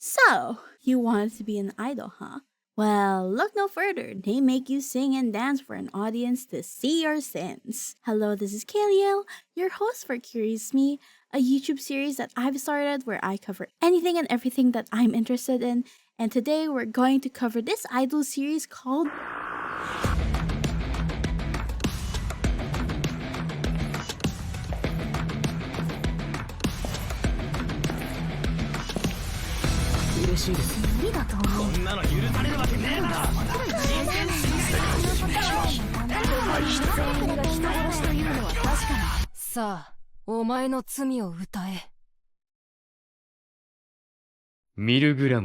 So, you wanted to be an idol, huh? Well, look no further. They make you sing and dance for an audience to see your sins. Hello, this is 𝚃𝚂, your host for Curious Me, a YouTube series that I've started where I cover anything and everything that I'm interested in. And today we're going to cover this idol series called 𝚃𝙰𝙀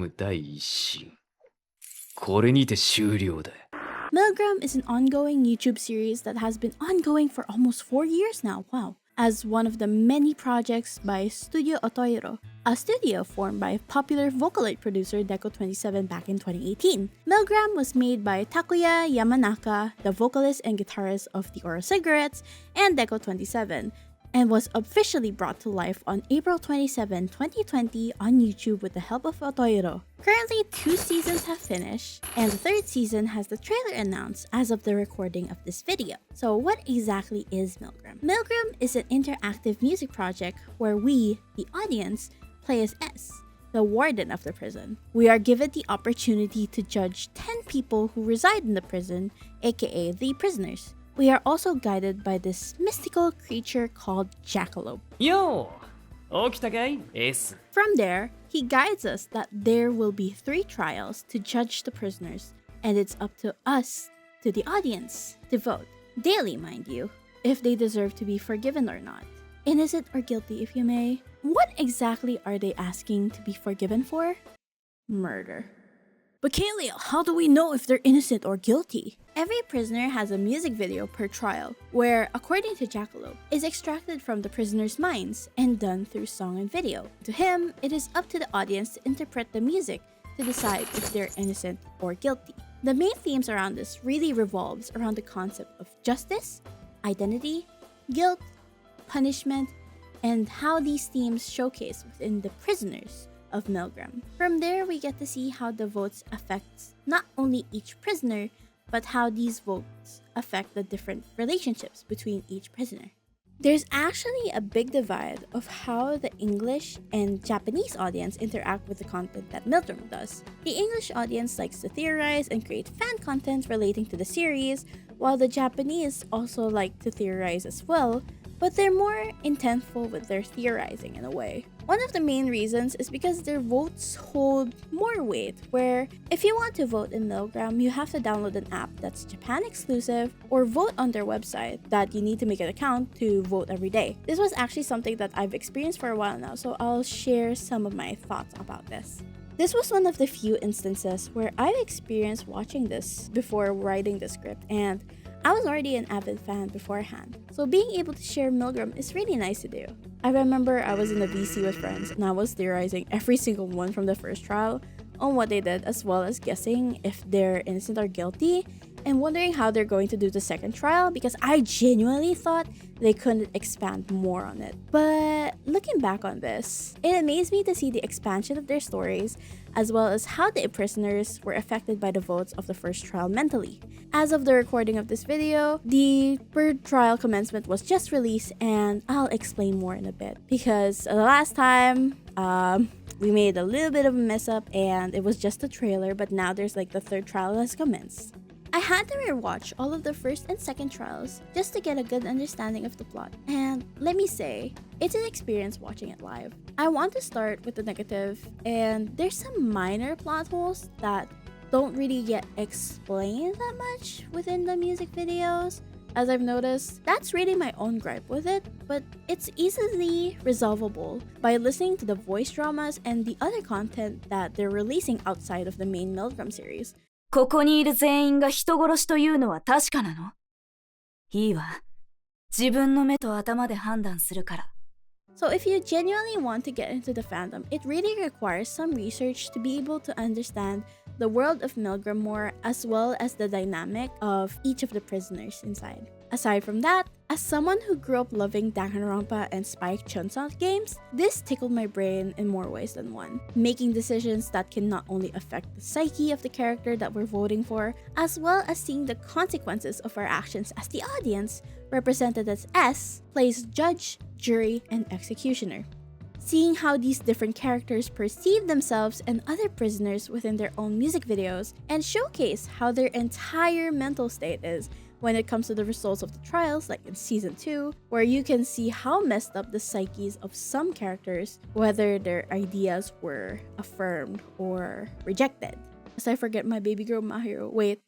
第一審これにて終了だ。 Milgram is an ongoing YouTube series that has been ongoing for almost 4 years now, wow, as one of the many projects by Studio Otoiro, a studio formed by popular Vocaloid producer 𝚃𝚃 back in 2018. Milgram was made by Takuya Yamanaka, the vocalist and guitarist of the Oro Cigarettes, and 𝚃𝚃, and was officially brought to life on April 27, 2020 on YouTube with the help of Otoiro. Currently, 2 seasons have finished, and the 3rd season has the trailer announced as of the recording of this video. So what exactly is Milgram? Milgram is an interactive music project where we, the audience, play as S, the warden of the prison. We are given the opportunity to judge 10 people who reside in the prison, aka the prisoners. We are also guided by this mystical creature called 𝚲𝚁𝙴𝙀. Yo! 起きたかい ?S. From there, he guides us that there will be 3 trials to judge the prisoners, and it's up to us, to the audience, to vote, daily mind you, if they deserve to be forgiven or not. Innocent or guilty, if you may. What exactly are they asking to be forgiven for? Murder. But 𝚃𝚂, how do we know if they're innocent or guilty? Every prisoner has a music video per trial, where, according to 𝚲𝚁𝙴, is extracted from the prisoner's minds and done through song and video. To him, it is up to the audience to interpret the music to decide if they're innocent or guilty. The main themes around this really revolves around the concept of justice, identity, guilt, punishment, and how these themes showcase within the prisoners of Milgram. From there, we get to see how the votes affect not only each prisoner, but how these votes affect the different relationships between each prisoner. There's actually a big divide of how the English and Japanese audience interact with the content that Milgram does. The English audience likes to theorize and create fan content relating to the series, while the Japanese also like to theorize as well, but they're more intentful with their theorizing in a way. One of the main reasons is because their votes hold more weight, where if you want to vote in Milgram, you have to download an app that's Japan exclusive or vote on their website that you need to make an account to vote every day. This was actually something that I've experienced for a while now, so I'll share some of my thoughts about this. This was one of the few instances where I've experienced watching this before writing the script, and I was already an avid fan beforehand, so being able to share Milgram is really nice to do. I remember I was in the VC with friends and I was theorizing every single one from the first trial on what they did, as well as guessing if they're innocent or guilty, and wondering how they're going to do the second trial because I genuinely thought they couldn't expand more on it. But looking back on this, it amazed me to see the expansion of their stories, as well as how the prisoners were affected by the votes of the first trial mentally. As of the recording of this video, the 3rd trial commencement was just released, and I'll explain more in a bit, because the last time, we made a little bit of a mess up and it was just a trailer, but now there's like the 3rd trial has commenced. I had to rewatch all of the 1st and 2nd trials just to get a good understanding of the plot, and let me say, it's an experience watching it live. I want to start with the negative, and there's some minor plot holes that don't really get explained that much within the music videos. As I've noticed, that's really my own gripe with it, but it's easily resolvable by listening to the voice dramas and the other content that they're releasing outside of the main Milgram series. ここにいる全員が人殺しというのは確かなの？いいわ。自分の目と頭で判断するから。 So if you genuinely want to get into the fandom, it really requires some research to be able to understand the world of Milgram more, as well as the dynamic of each of the prisoners inside. Aside from that, As someone who grew up loving Danganronpa and 𝚃𝙰𝙀 games, this tickled my brain in more ways than one, making decisions that can not only affect the psyche of the character that we're voting for, as well as seeing the consequences of our actions as the audience, represented as S, plays judge, jury, and executioner. Seeing how these different characters perceive themselves and other prisoners within their own music videos, and showcase how their entire mental state is when it comes to the results of the trials, like in Season 2, where you can see how messed up the psyches of some characters, whether their ideas were affirmed or rejected. As I forget my baby girl Mahiro. Wait.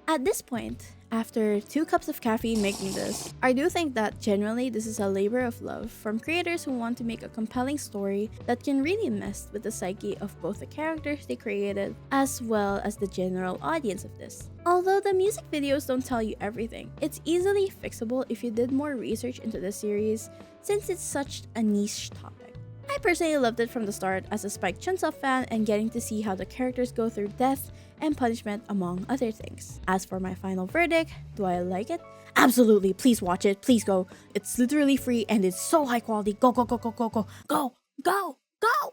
At this point, after 2 cups of caffeine making this, I do think that generally this is a labor of love from creators who want to make a compelling story that can really mess with the psyche of both the characters they created as well as the general audience of this. Although the music videos don't tell you everything, it's easily fixable if you did more research into the series since it's such a niche topic. I personally loved it from the start as a 𝚃𝙰𝙀 fan and getting to see how the characters go through death and punishment among other things. As for my final verdict, do I like it? Absolutely, please watch it, please go. It's literally free and it's so high quality. Go.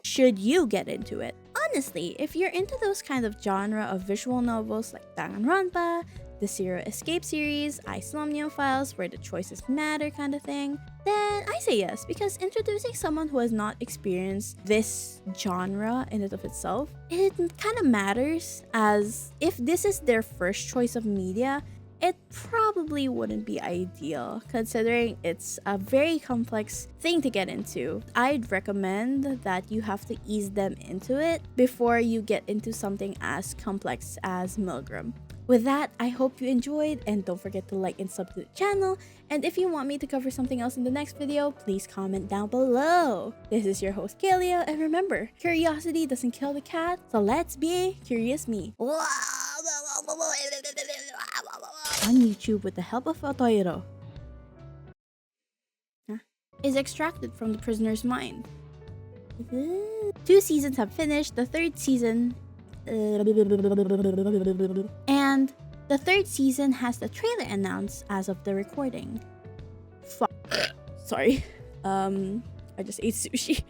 Should you get into it? Honestly, if you're into those kind of genre of visual novels like Danganronpa, the Zero Escape series, 𝚃𝙰𝙀 Files, where the choices matter kind of thing, then I say yes, because introducing someone who has not experienced this genre in and of itself, it kind of matters, as if this is their first choice of media, it probably wouldn't be ideal considering it's a very complex thing to get into. I'd recommend that you have to ease them into it before you get into something as complex as Milgram. With that, I hope you enjoyed, and don't forget to like and sub to the channel, and if you want me to cover something else in the next video, please comment down below. This is your host 𝚃𝙀, and remember, curiosity doesn't kill the cat, so let's be curious me. On YouTube with the help of 𝚃𝙁 is extracted from the prisoner's mind. 2 seasons have finished, the 3rd season and the 3rd season has the trailer announced as of the recording. Sorry. I just ate sushi.